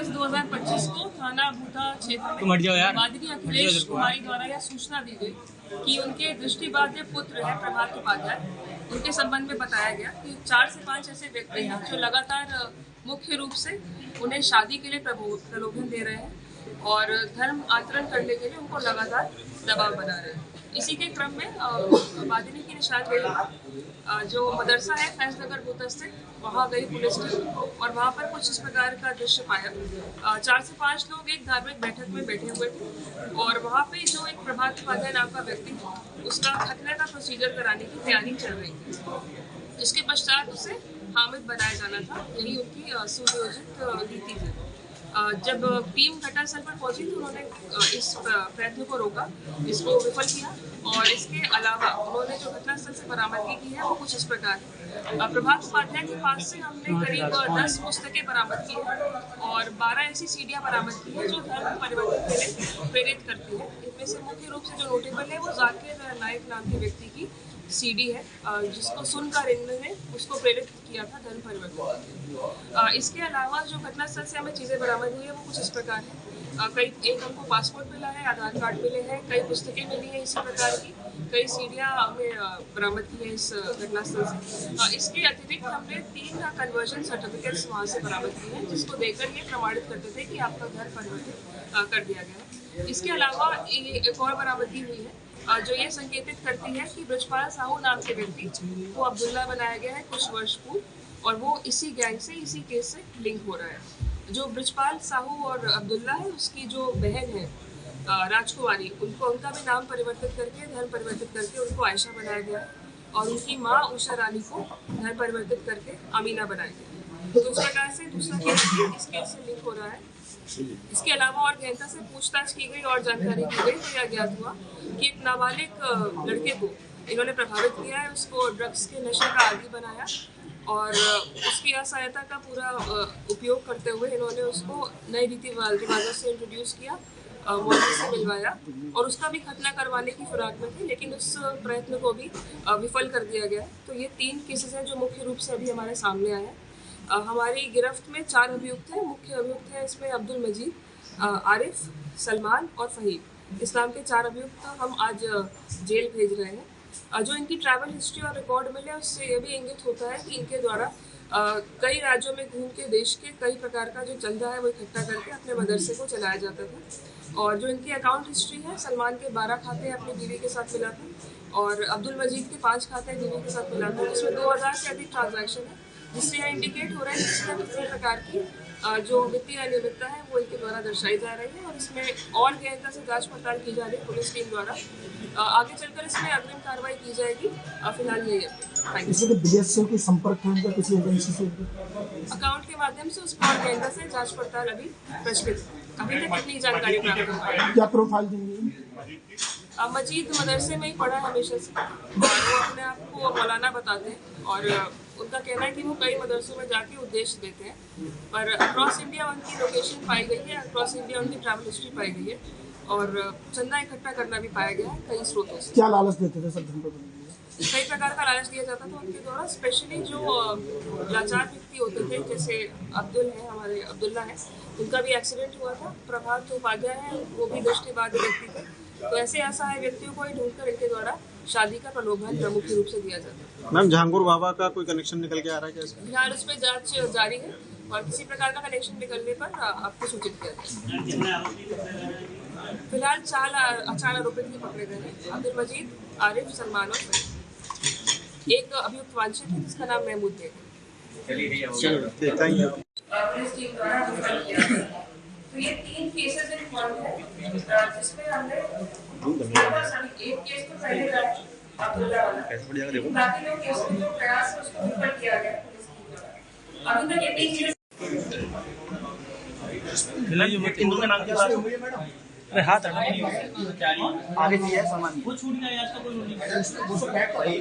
2025 को थाना भूता क्षेत्र में वादिनी अखिलेश कुमारी द्वारा यह सूचना दी गई कि उनके दृष्टिबाध्य पुत्र है प्रभात उपाध्याय, उनके संबंध में बताया गया कि 4 से 5 ऐसे व्यक्ति हैं जो लगातार मुख्य रूप से उन्हें शादी के लिए प्रलोभन दे रहे हैं और धर्म आचरण करने के लिए उनको लगातार दबाव बना रहे हैं। इसी के क्रम में वादिनी की निशानदेही जो मदरसा है फैजनगर भूता स्थित, वहाँ गई पुलिस टीम और वहाँ पर कुछ इस प्रकार का दृश्य पाया। 4 से 5 लोग एक धार्मिक बैठक में बैठे हुए थे और वहाँ पे जो एक प्रभात उपाध्याय नाम का व्यक्ति था, उसका खतने का प्रोसीजर कराने की तैयारी चल रही थी। इसके पश्चात उसे हामिद बनाया जाना था, यही उनकी सुनियोजित नीति थी। जब टीम घटनास्थल पर पहुंची तो उन्होंने इस प्रयत्न को रोका, इसको विफल किया और इसके अलावा उन्होंने जो घटनास्थल से बरामदगी की है वो कुछ इस प्रकार है। प्रभात उपाध्याय के पास से हमने करीब 10 पुस्तकें बरामद की है और 12 ऐसी सीडियां बरामद की है जो धर्म परिवर्तन के लिए प्रेरित करती है। इनमें से मुख्य रूप से जो नोटेबल है वो जाकिर नायक नाम के व्यक्ति की सीडी है, जिसको सुनकर इन्होंने उसको प्रेरित किया था धर्म परिवर्तन। इसके अलावा जो घटनास्थल से हमें चीज़ें बरामद हुई है वो कुछ इस प्रकार है। एक हमको पासपोर्ट मिला है, आधार कार्ड मिले हैं, कई पुस्तकें मिली हैं इसी प्रकार की, कई सीडियाँ हमें बरामद की है इस घटनास्थल से। इसके अतिरिक्त हमने 3 कन्वर्जन सर्टिफिकेट्स वहाँ से बरामद किए हैं, जिसको देकर ये प्रमाणित करते थे कि आपका घर परिवर्तित कर दिया गया है। इसके अलावा एक और बरामदगी हुई है जो ये संकेतित करती है कि ब्रजपाल साहू नाम के व्यक्ति को अब्दुल्ला बनाया गया है कुछ वर्ष पूर्व और वो इसी गैंग से, इसी केस से लिंक हो रहा है। जो ब्रजपाल साहू और अब्दुल्ला है, उसकी जो बहन है राजकुमारी, उनका भी नाम परिवर्तित करके, धर्म परिवर्तित करके उनको आयशा बनाया गया और उनकी माँ उषा रानी को धर्म परिवर्तित करके अमीना बनाया गया। तो इस प्रकार से दूसरा केस इस केस से लिंक हो रहा है। इसके अलावा और गहनता से पूछताछ की गई और जानकारी दी गई तो यह ज्ञात हुआ कि एक नाबालिग लड़के को इन्होंने प्रभावित किया है, उसको ड्रग्स के नशे का आदी बनाया और उसकी असहायता का पूरा उपयोग करते हुए इन्होंने उसको नई रीति रिवाजों से इंट्रोड्यूस किया, मौलवी से मिलवाया और उसका भी खतना करवाने की फिराक में थे, लेकिन उस प्रयत्न को भी विफल कर दिया गया। तो ये 3 केसेस हैं जो मुख्य रूप से अभी हमारे सामने आए हैं। हमारी गिरफ्त में 4 अभियुक्त हैं। मुख्य अभियुक्त हैं इसमें अब्दुल मजीद, आरिफ, सलमान और फहीम। इस नाम के 4 अभियुक्त हम आज जेल भेज रहे हैं। जो इनकी ट्रैवल हिस्ट्री और रिकॉर्ड मिले उससे ये भी इंगित होता है कि इनके द्वारा कई राज्यों में घूम के देश के कई प्रकार का जो चंदा है वो इकट्ठा करके अपने मदरसे को चलाया जाता था। और जो इनकी अकाउंट हिस्ट्री है, सलमान के 12 खाते अपनी बीवी के साथ मिला था और अब्दुल मजीद के 5 खाते बीवी के साथ मिला था, जिसमें 2000 से अधिक ट्रांजैक्शन है, जिससे यह इंडिकेट हो रहा है कि इसमें किसी प्रकार की जो वित्तीय अनियमितता है वो इनके द्वारा दर्शाई जा रही है और इसमें और गहनता से जांच पड़ताल की जा रही है पुलिस टीम द्वारा। आगे चलकर इसमें अग्रिम कार्रवाई की जाएगी। फिलहाल यही है संपर्क किसी एजेंसी से अकाउंट के माध्यम से उस पर गहनता से जांच पड़ताल अभी प्रचलित है। अभी तक इतनी जानकारी प्राप्त हो पाई। क्या प्रोफाइल देंगे? मजीद मदरसे में ही पढ़ा हमेशा से और वो अपने आप को मौलाना बताते हैं और उनका कहना है कि वो कई मदरसों में जाके उद्देश्य देते हैं, पर अक्रॉस इंडिया उनकी लोकेशन पाई गई है, अक्रॉस इंडिया उनकी ट्रैवल हिस्ट्री पाई गई है और चंदा इकट्ठा करना भी पाया गया है कई स्रोतों से। क्या लालच देते थे सर? कई प्रकार का लालच दिया जाता था उनके द्वारा। स्पेशली जो लाचार व्यक्ति होते थे, जैसे अब्दुल है, हमारे अब्दुल्ला है, उनका भी एक्सीडेंट हुआ था। प्रभात उपाध्याय है, वो भी दृष्टिबाधित व्यक्ति थे। तो ऐसे असहाय व्यक्तियों को ही ढूंढकर इनके द्वारा शादी का प्रलोभन मुख्य रूप से दिया जाता है। मैम, जहांगीर बाबा का कोई कनेक्शन निकल के आ रहा है क्या? फिलहाल उस पर जांच जारी है और किसी प्रकार का कनेक्शन निकलने पर आपको सूचित किया जाएगा। फिलहाल 4 आरोपित पकड़े गए हैं, अब्दुल मजीद, आरिफ, सलमान और फहीम। एक अभियुक्त वांछित है जिसका नाम महमूद है। तो ये 3 केसेस इन्वॉल्व है, जिसमें हमने एक केस तो पहले अब्दुल्ला वाला, बाकी 2 केस में जो प्रयास है उसको विफल किया गया पुलिस की तरफ। अभी तक ये 3 केस अरे हाथ आगे चाहिए सामान, वो छूट गया आज का कोई